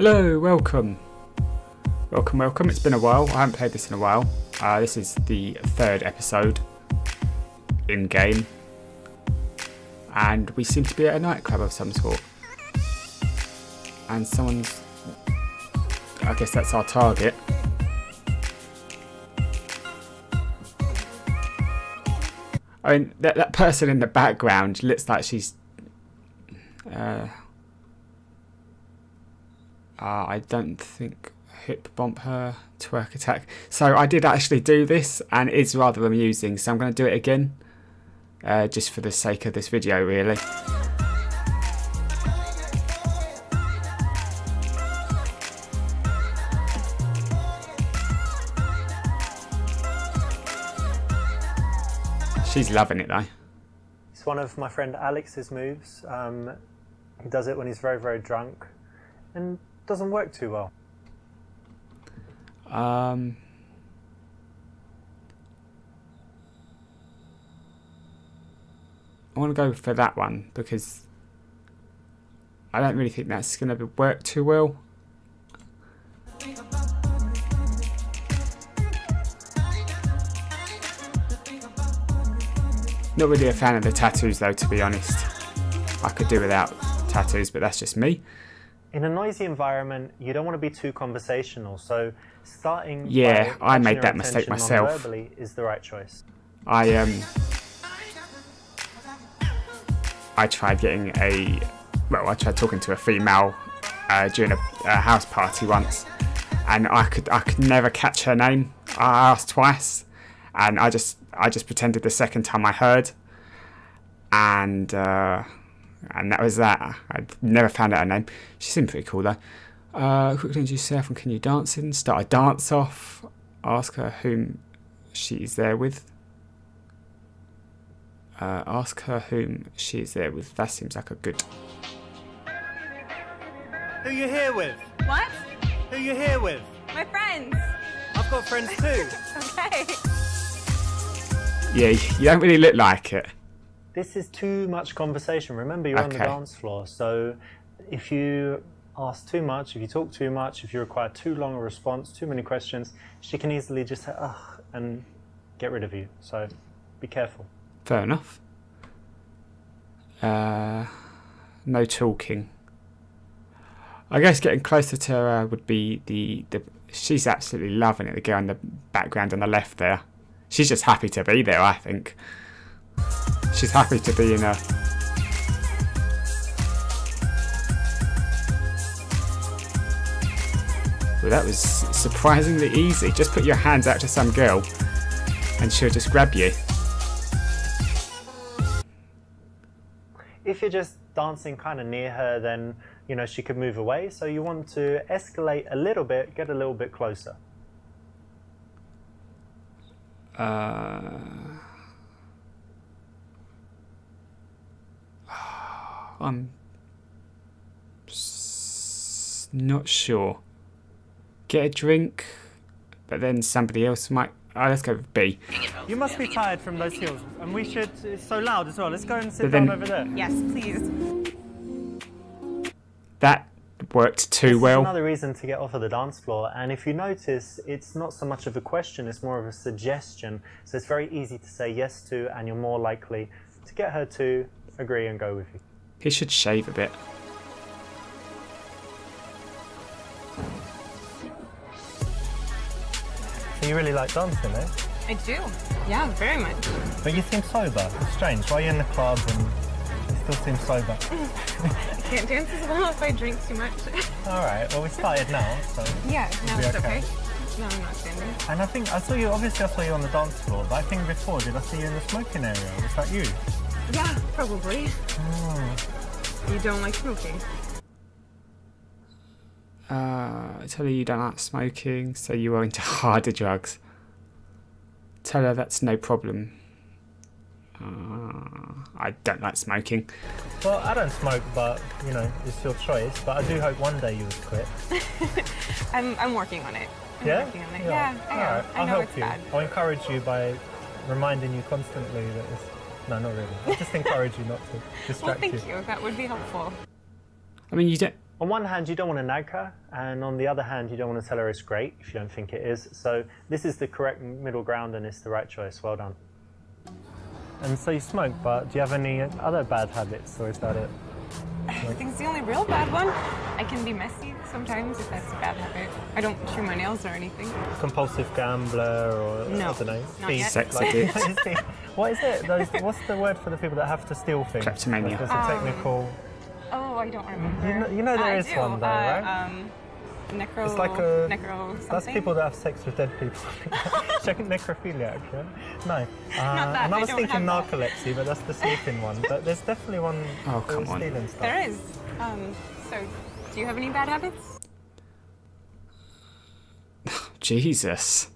Hello, welcome. Welcome. It's been a while. I haven't played this in a while. This is the third episode in game, and we seem to be at a nightclub of some sort. And someone's, I guess that's our target. I mean, that person in the background looks like she's. I don't think hip bump her, twerk attack. So I did actually do this, and it's rather amusing. So I'm going to do it again, just for the sake of this video, really. She's loving it though. It's one of my friend Alex's moves. He does it when he's very, very drunk, and doesn't work too well. I want to go for that one because I don't really think that's going to work too well. Not really a fan of the tattoos though, to be honest. I could do without tattoos, but that's just me. In a noisy environment, you don't want to be too conversational, so starting yeah, by I made that mistake myself. Non-verbally is the right choice. I tried getting I tried talking to a female during a house party once, and I could never catch her name. I asked twice, and I just pretended the second time I heard, and that was that. I never found out her name. She seemed pretty cool though. Quickly introduce yourself and can you dance in? Start a dance off. Ask her whom she is there with. Ask her whom she is there with. That seems like a good. Who you here with? What? Who you here with? My friends. I've got friends too. Okay. Yeah, you don't really look like it. This is too much conversation. Remember, you're on the dance floor, so if you ask too much, if you talk too much, if you require too long a response, too many questions, she can easily just say, ugh, and get rid of you. So be careful. Fair enough. No talking. I guess getting closer to her would be the she's absolutely loving it, the girl in the background on the left there. She's just happy to be there, I think. She's happy to be in a... Well, that was surprisingly easy. Just put your hands out to some girl and she'll just grab you. If you're just dancing kind of near her, then, you know, she could move away. So you want to escalate a little bit, get a little bit closer. I'm not sure. Get a drink, but then somebody else might... Oh, let's go with B. You must be tired from those heels, and we should... It's so loud as well. Let's go and sit down over there. Yes, please. That worked too well. This is another reason to get off of the dance floor, and if you notice, it's not so much of a question, it's more of a suggestion. So it's very easy to say yes to, and you're more likely to get her to agree and go with you. He should shave a bit. So you really like dancing, eh? I do. Yeah, very much. But you seem sober. It's strange. Why are you in the club and you still seem sober? I can't dance as well if I drink too much. Alright, well we started now, so... Yeah, now it's okay. okay. No, I'm not standing. And I think, I saw you on the dance floor, but I think before, did I see you in the smoking area? Was that you? Yeah, probably. Oh. You don't like smoking? Tell her you don't like smoking, so you are into harder drugs. Tell her that's no problem. I don't like smoking. Well, I don't smoke, but, you know, it's your choice. But I do hope one day you would quit. I'm working on it. I'm working on it. Yeah, I know. Right. I know it's bad. I'll encourage you by reminding you constantly that it's... No, not really. I'll just encourage you not to distract you. Well, thank you. That would be helpful. I mean, you don't... on one hand, you don't want to nag her, and on the other hand, you don't want to tell her it's great if you don't think it is. So this is the correct middle ground, and it's the right choice. Well done. And so you smoke, but do you have any other bad habits, or is that it? I think it's the only real bad one. I can be messy sometimes if that's a bad habit. I don't chew my nails or anything. Compulsive gambler, or no, I don't know. not yet. Sex addict. What is it? What's the word for the people that have to steal things? Kleptomania. There's a technical. Oh, I don't remember. You know there is one though, right? Necro. It's like necro something. That's people that have sex with dead people. Necrophiliac, yeah? No. Not that, and I was don't thinking have that. narcolepsy, but that's the sleeping one. But there's definitely one Oh, for come on. stealing stuff. There is. So, do you have any bad habits? Jesus.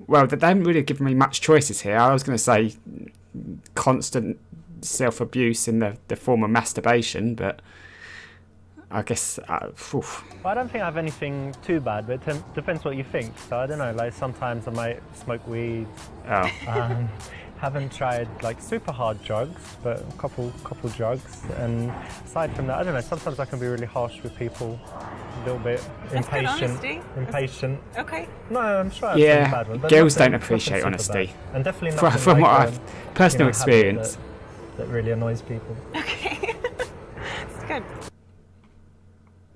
Well, they haven't really given me much choices here. I was going to say constant self-abuse in the form of masturbation, but I guess... Well, I don't think I have anything too bad, but it depends what you think. So I don't know, like sometimes I might smoke weed. Oh. Haven't tried like super hard drugs, but a couple drugs. And aside from that, I don't know, sometimes I can be really harsh with people, a little bit That's good honesty. impatient. Okay. No, I'm sure I have Yeah, some bad ones. but girls nothing- don't appreciate nothing super honesty. bad. And definitely nothing From like, what I've... Personal habit experience. that really annoys people. Okay. It's good.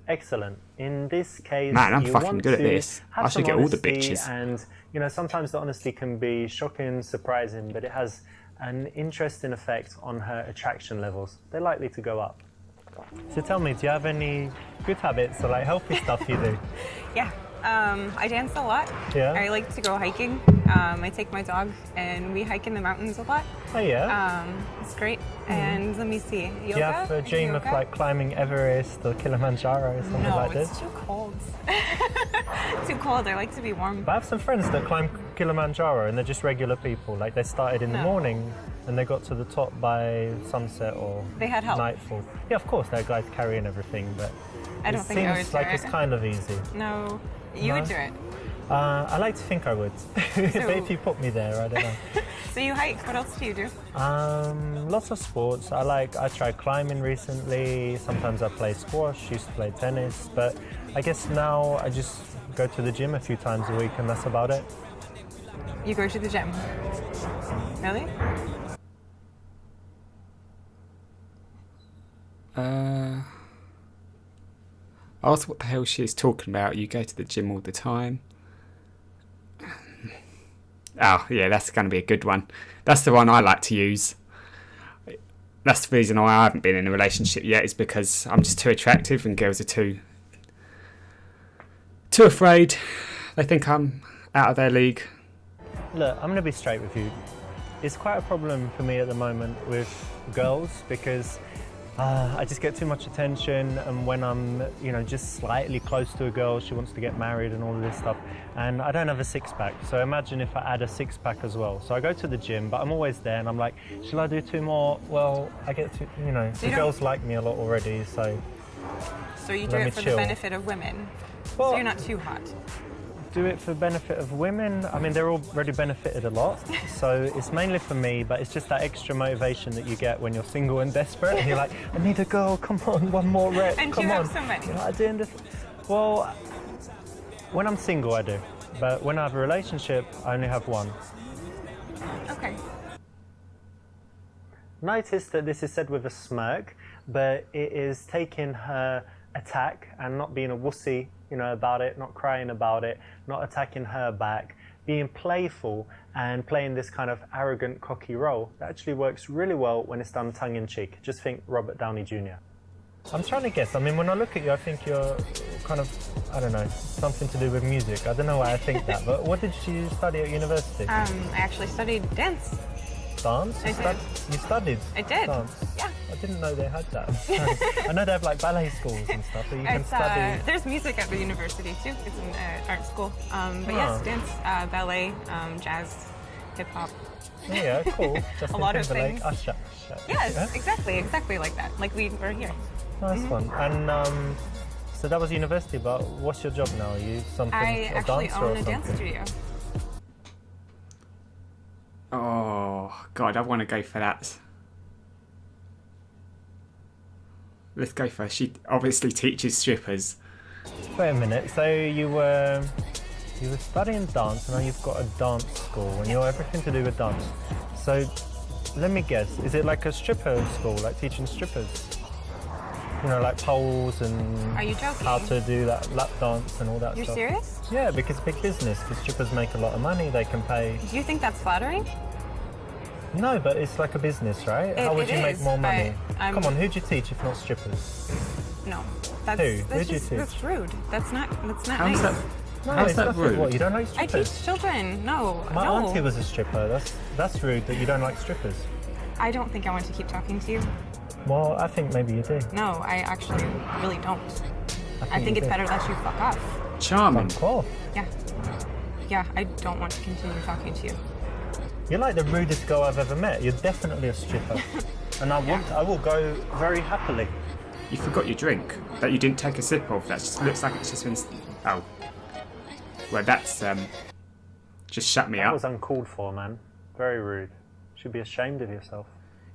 Excellent. In this case, Man, I'm you fucking want good at to this. have I should some get all the honesty, bitches. And you know, sometimes the honesty can be shocking, surprising, but it has an interesting effect on her attraction levels. They're likely to go up. So tell me, do you have any good habits or like healthy stuff you do? Yeah. I dance a lot. Yeah. I like to go hiking. I take my dog and we hike in the mountains a lot. Oh yeah. It's great. And let me see. Yoga? Do you have a dream of Yoga? like climbing Everest or Kilimanjaro or something No, like it's this? too cold. Too cold. I like to be warm. But I have some friends that climb Kilimanjaro and they're just regular people. Like they started in the No. morning and they got to the top by sunset or They had help. nightfall. Yeah, of course, there are guys carrying everything, but I don't it think I would seems do like it. it's kind of easy. No, you would No? do it. I like to think I would, but if you put me there, I don't know. So you hike. What else do you do? Lots of sports. I tried climbing recently. Sometimes I play squash. Used to play tennis, but I guess now I just go to the gym a few times a week, and that's about it. You go to the gym. Really? I asked what the hell she is talking about. You go to the gym all the time. Oh, yeah, that's going to be a good one. That's the one I like to use. That's the reason why I haven't been in a relationship yet, is because I'm just too attractive and girls are too afraid. They think I'm out of their league. Look, I'm going to be straight with you. It's quite a problem for me at the moment with girls because I just get too much attention, and when I'm, just slightly close to a girl, she wants to get married and all of this stuff, and I don't have a six-pack. So imagine if I add a six-pack as well. So I go to the gym, but I'm always there, and I'm like, shall I do two more? Well, I get to, the girls like me a lot already, so. So you do Let me it for chill. the benefit of women. Well, So you're not too hot. do it for benefit of women. I mean, they're already benefited a lot, so it's mainly for me, but it's just that extra motivation that you get when you're single and desperate, and you're like, I need a girl, come on, one more rep, And come you on. have so many. I do this. Well, when I'm single, I do, but when I have a relationship, I only have one. Okay. Notice that this is said with a smirk, but it is taking her attack and not being a wussy, about it, not crying about it, not attacking her back, being playful and playing this kind of arrogant, cocky role. That actually works really well when it's done tongue-in-cheek. Just think Robert Downey Jr. I'm trying to guess. I mean, when I look at you, I think you're kind of, I don't know, something to do with music. I don't know why I think that, but what did you study at university? I actually studied dance. Dance? I did. You studied I did. dance? Yeah. I didn't know they had that. I know they have like ballet schools and stuff, but you can It's, study. there's music at the university too. It's an art school. But Oh. yes, dance, ballet, jazz, hip hop. Oh, yeah, cool. Justin lot of Timberlake, things. Usher. Yes, Yeah? exactly like that. Like we were here. Nice one. And so that was university, but what's your job now? Are you something I a actually dancer or own a something? dance studio. Oh, God, I want to go for that. Let's go for her. She obviously teaches strippers. Wait a minute. So you were studying dance, and now you've got a dance school, and you're everything to do with dance. So let me guess. Is it like a stripper school, like teaching strippers? You know, like poles and Are you joking? how to do that lap dance and all that You're stuff. serious? Yeah, because big business. Because strippers make a lot of money. They can pay. Do you think that's flattering? No, but it's like a business, right? How would it you make is, more money? but Come on, who'd you teach if not strippers? No. That's, Who? That's Who'd you just, teach? That's rude. That's not How's nice. that? No, How's it's that nothing. rude? What, you don't like I strippers? teach children. No. My no. auntie was a stripper. That's rude that you don't like strippers. I don't think I want to keep talking to you. Well, I think maybe you do. No, I actually really don't. I think it's better that you fuck off. Charming. Fuck off. Yeah. Yeah, I don't want to continue talking to you. You're like the rudest girl I've ever met. You're definitely a stripper. And I will go very happily. You forgot your drink that you didn't take a sip of. That just looks like it's just been. Oh. Well, that's just shut me That up. was uncalled for, man. Very rude. You should be ashamed of yourself.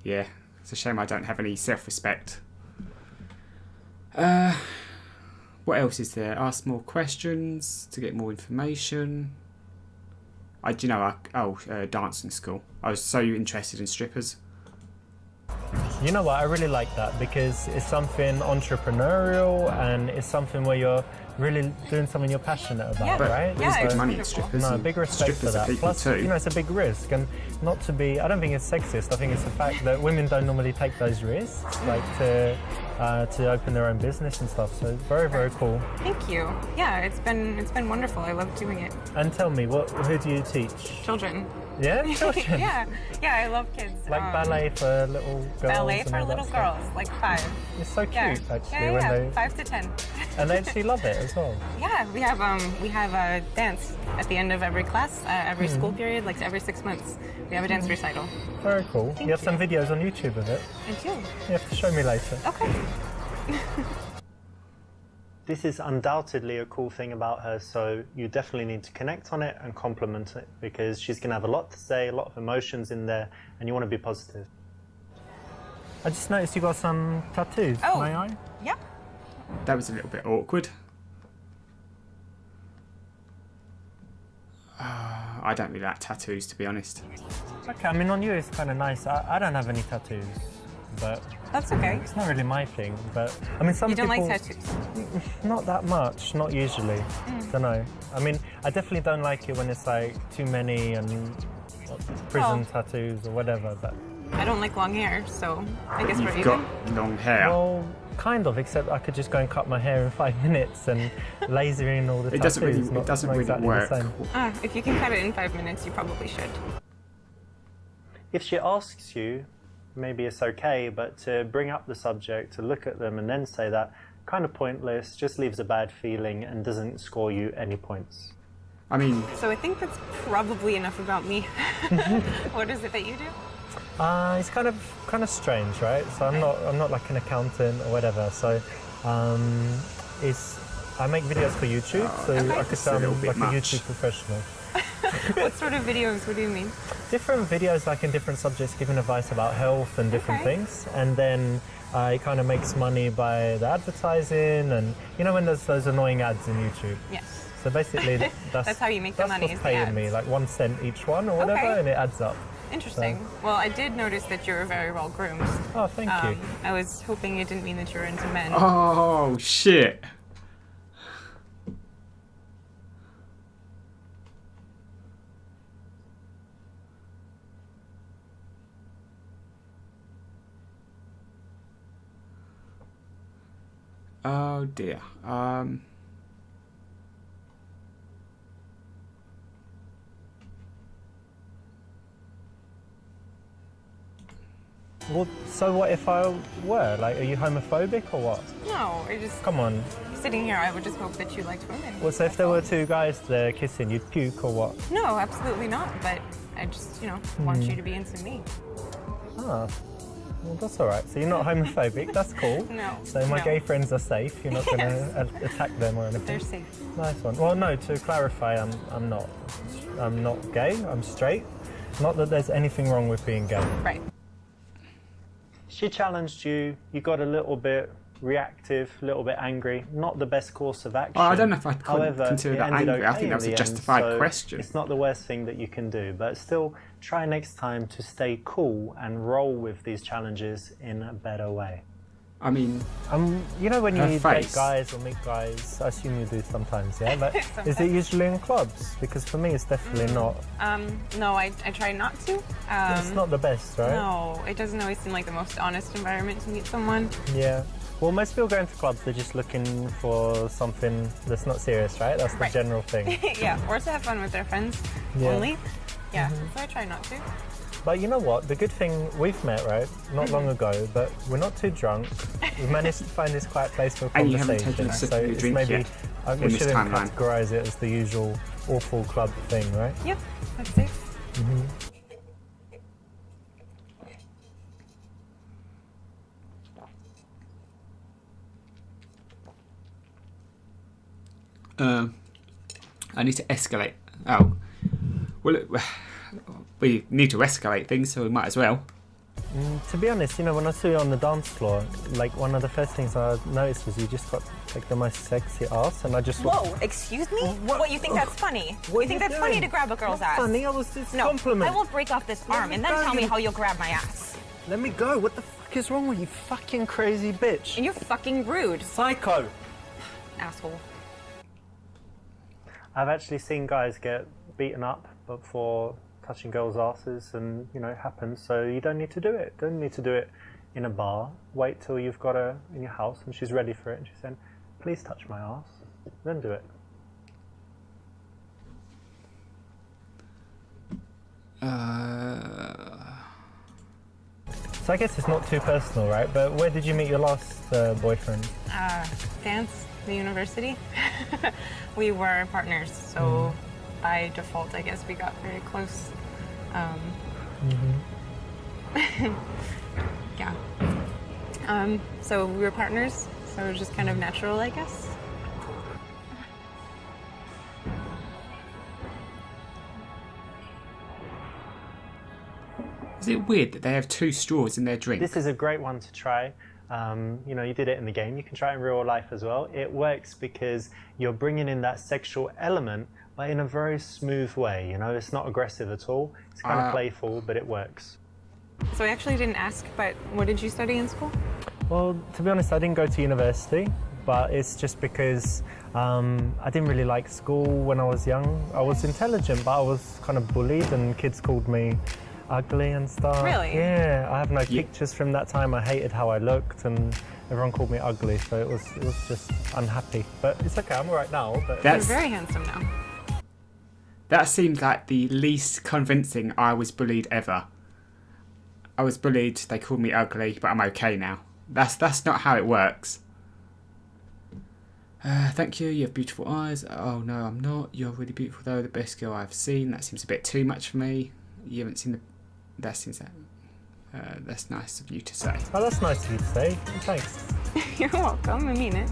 Yeah, it's a shame I don't have any self-respect. What else is there? Ask more questions to get more information. Dancing school. I was so interested in strippers. You know what? I really like that because it's something entrepreneurial and it's something where you're really doing something you're passionate about, Yeah. But right? there's Yeah, good it's money in wonderful. strippers. No, and big respect for strippers are that. people Plus, too. you know, it's a big risk, and not to be. I don't think it's sexist. I think it's the fact that women don't normally take those risks, like to open their own business and stuff. So very, very cool. Thank you. Yeah, it's been wonderful. I love doing it. And tell me, who do you teach? Children. Yeah, children. yeah, I love kids. Like ballet for little girls. Ballet and for all that little stuff. girls, like 5. It's so cute, Yeah. actually, when they 5 to 10. and they actually love it as well. Yeah, we have a dance at the end of every class, every school period, like every 6 months. We have a dance recital. Very cool. You have some videos on YouTube of it. I do. You have to show me later. Okay. This is undoubtedly a cool thing about her, so you definitely need to connect on it and compliment it because she's going to have a lot to say, a lot of emotions in there, and you want to be positive. I just noticed you got some tattoos. Oh. May I? Yeah. That was a little bit awkward. I don't really like tattoos, to be honest. Okay, I mean, on you it's kind of nice. I don't have any tattoos, but That's okay. it's not really my thing. But I mean, some You don't people... like tattoos? Not that much, not usually. Don't know. I mean, I definitely don't like it when it's like too many and prison tattoos or whatever. But I don't like long hair, so I guess we're You've even. got long hair. well, kind of. Except I could just go and cut my hair in 5 minutes and laser in all the It tattoos. doesn't really, Not- it doesn't not really exactly work. the same. If you can cut it in 5 minutes, you probably should. If she asks you, maybe it's okay, but to bring up the subject, to look at them and then say that, kind of pointless, just leaves a bad feeling and doesn't score you any points. I mean, So I think that's probably enough about me. What is it that you do? It's kind of strange, right? So I'm not like an accountant or whatever. So I make videos for YouTube, so Okay. I could It's a say little I'm bit like much. a YouTube professional. What sort of videos? What do you mean? Different videos, like in different subjects, giving advice about health and different Okay. things, and then it kind of makes money by the advertising, and you know when there's those annoying ads in YouTube. Yes. So basically, That's how you make the money, That's is what's the paying me, ads. like 1 cent each one or whatever, Okay. and it adds up. Interesting. Well, I did notice that you're very well groomed. Oh, thank you. I was hoping it didn't mean that you're into men. oh shit. Oh dear. Well, so what if I were? Like, are you homophobic or what? No, I just Come on. sitting here. I would just hope that you liked women. Well, so if there were 2 guys there kissing, you'd puke or what? No, absolutely not. But I just, want you to be into me. Ah, well, that's all right. So you're not homophobic. That's cool. No. So my no. gay friends are safe. You're not going Yes. to attack them or anything. They're safe. Nice one. Well, no. To clarify, I'm not. I'm not gay. I'm straight. Not that there's anything wrong with being gay. Right. She challenged you. You got a little bit reactive, a little bit angry. Not the best course of action. Oh, I don't know if I'd However, consider it that ended angry. I okay think that was in a the end, justified so question. It's not the worst thing that you can do, but still try next time to stay cool and roll with these challenges in a better way. I mean, you know, when you date face. guys or meet guys, I assume you do sometimes, yeah? But is it usually in clubs? Because for me, it's definitely not. No, I try not to. It's not the best, right? No, it doesn't always seem like the most honest environment to meet someone. Yeah. Well, most people go into clubs, they're just looking for something that's not serious, right? That's the Right. general thing. Yeah, or to have fun with their friends only. Yeah, so I try not to. But you know what? The good thing, we've met, right? Not long ago, but we're not too drunk. We've managed to find this quiet place for And you conversation. haven't taken a sip So of your it's drink maybe yet we in this shouldn't timeline. categorise it as the usual awful club thing, right? Yeah, that's safe. I need to escalate. Oh, well, we need to escalate things, so we might as well. To be honest, you know, when I saw you on the dance floor, like one of the first things I noticed was you just got like the most sexy ass, and I just Whoa, excuse me? What, you think that's funny? What You think are you that's funny doing? to grab a girl's Not ass? funny, I was just No, compliment. I will break off this arm me and then go, tell me you- how you'll grab my ass. Let me go. What the fuck is wrong with you, fucking crazy bitch? And you're fucking rude, Psycho. asshole. I've actually seen guys get beaten up before touching girls' asses, and you know it happens. So you don't need to do it. Don't need to do it in a bar. Wait till you've got her in your house and she's ready for it, and she's saying, "Please touch my ass." Then do it. So I guess it's not too personal, right? But where did you meet your last boyfriend? Dance, the university. We were partners, so by default, I guess we got very close. Yeah. So we were partners, so it was just kind of natural, I guess. Is it weird that they have 2 straws in their drink? This is a great one to try. You know, you did it in the game. You can try it in real life as well. It works because you're bringing in that sexual element, but in a very smooth way. You know, it's not aggressive at all. It's kind of playful, but it works. So I actually didn't ask, but what did you study in school? Well, to be honest, I didn't go to university, but it's just because I didn't really like school when I was young. I was intelligent, but I was kind of bullied, and kids called me ugly and stuff. Really? Yeah, I have no pictures from that time. I hated how I looked, and everyone called me ugly, so it was just unhappy. But it's okay, I'm all right now. But You're That's, very handsome now. that seems like the least convincing I was bullied ever. I was bullied, they called me ugly, but I'm okay now. That's not how it works. Thank you, you have beautiful eyes. Oh no, I'm not. You're really beautiful though, the best girl I've seen. That seems a bit too much for me. You haven't seen the... That seems... that's nice of you to say. oh, that's nice of you to say. Thanks. You're welcome, I mean it.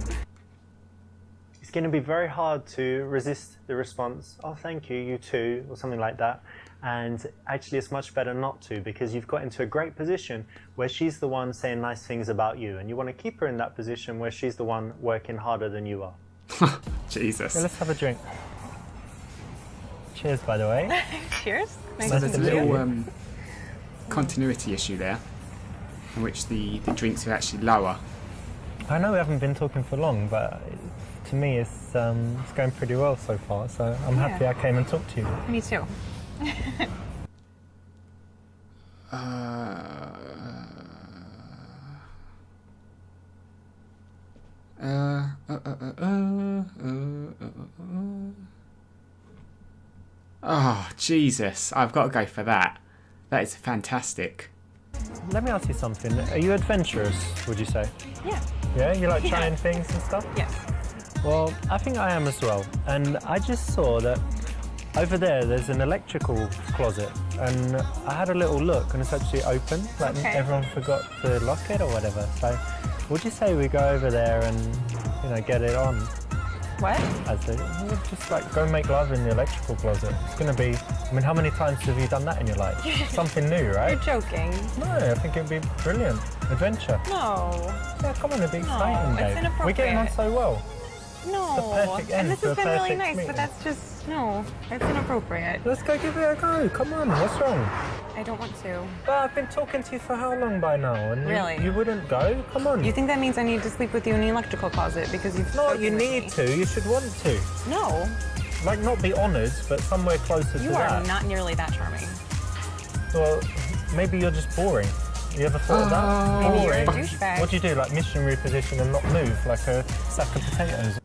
It's going to be very hard to resist the response, "Oh, thank you, you too," or something like that. And actually, it's much better not to, because you've got into a great position where she's the one saying nice things about you, and you want to keep her in that position where she's the one working harder than you are. Jesus. Yeah, let's have a drink. Cheers, by the way. Cheers. Nice So to there's a meet you. little continuity issue there, in which the drinks are actually lower. I know we haven't been talking for long, but to me it's going pretty well so far, so I'm happy I came and talked to you. Me too. Oh, Jesus. I've got to go for that. That is fantastic. Let me ask you something. Are you adventurous, would you say? Yeah. Yeah? You like Yeah. trying things and stuff? Yes. Well, I think I am as well. And I just saw that over there's an electrical closet, and I had a little look, and it's actually open. Like Okay. everyone forgot to lock it or whatever. So, would you say we go over there and get it on? What? As they just like go make love in the electrical closet. It's gonna be. I mean, how many times have you done that in your life? Something new, right? You're joking. No, I think it'd be brilliant. Adventure. No. Yeah, come on, it'd be exciting, it's Dave. We're getting on inappropriate. so well. No. the perfect end and this to has a been really perfect nice, meeting. but that's just no. It's inappropriate. Let's go give it a go. Come on, what's wrong? I don't want to. But I've been talking to you for how long by now? And Really? You wouldn't go? Come on. You think that means I need to sleep with you in the electrical closet because you've No, spoken you with need me? to. You should want to. No. Like, not be honoured, but somewhere closer to You that. are not nearly that charming. Well, maybe you're just boring. You ever thought of that? Maybe you're a Boring. douchebag. What do you do? Like missionary position and not move like a sack of potatoes?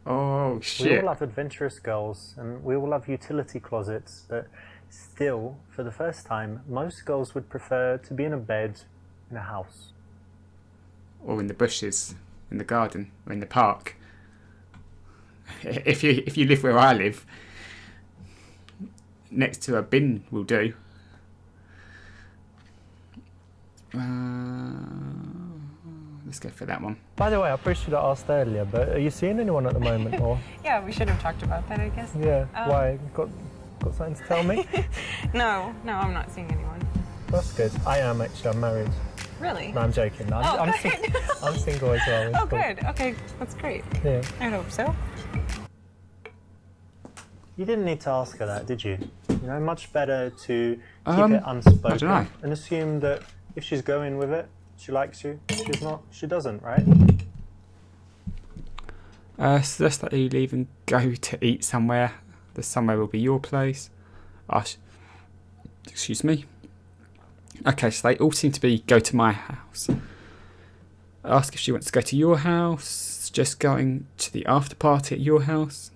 Oh We shit! all love adventurous girls and we all love utility closets, but still, for the first time, most girls would prefer to be in a bed in a house. Or in the bushes, in the garden, or in the park. If you live where I live, next to a bin will do. Let's go for that one. By the way, I probably should have asked earlier, but are you seeing anyone at the moment? Or Yeah, we should have talked about that, I guess. yeah, why? Got something to tell me? No, I'm not seeing anyone. That's good. I am actually. I'm married. Really? No, I'm joking. No, Oh, I'm good. I'm single as well. It's Oh, cool. good. Okay, that's great. Yeah. I hope so. You didn't need to ask her that, did you? You know, much better to keep I it unspoken don't know. and assume that if she's going with it, she likes you. If she's not, she doesn't, right? So let's let you leave and go to eat somewhere. The somewhere will be your place. Excuse me. Okay, so they all seem to be go to my house. Ask if she wants to go to your house. Just going to the after party at your house.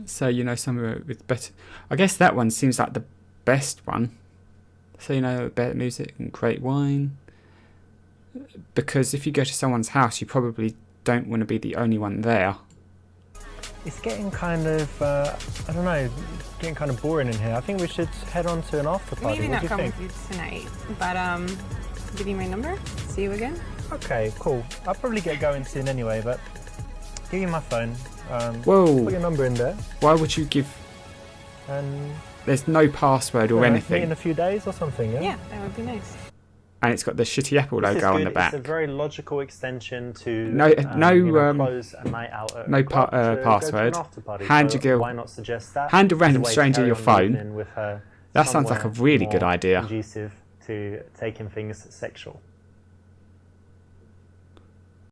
So, you know, somewhere with better... I guess that one seems like the best one. So, you know, better music and great wine. Because if you go to someone's house, you probably don't want to be the only one there. It's getting kind of, I don't know, getting kind of boring in here. I think we should head on to an after party. Maybe What not do you come think? with you tonight, but give you my number. See you again. Okay, cool. I'll probably get going soon anyway, but give you my phone. Whoa. Put your number in there, Why would you give... and There's no password or meet anything. in a few days or something. Yeah. Yeah, that would be nice. And it's got the shitty Apple This is logo on good. the back. It's a very logical extension to No- close a night out at no a club to go to password. an after party. Hand So your girl- Why not suggest that? hand a as random way to stranger carry your on the phone. evening with her That sounds like a somewhere really good more idea. conducive to taking things sexual.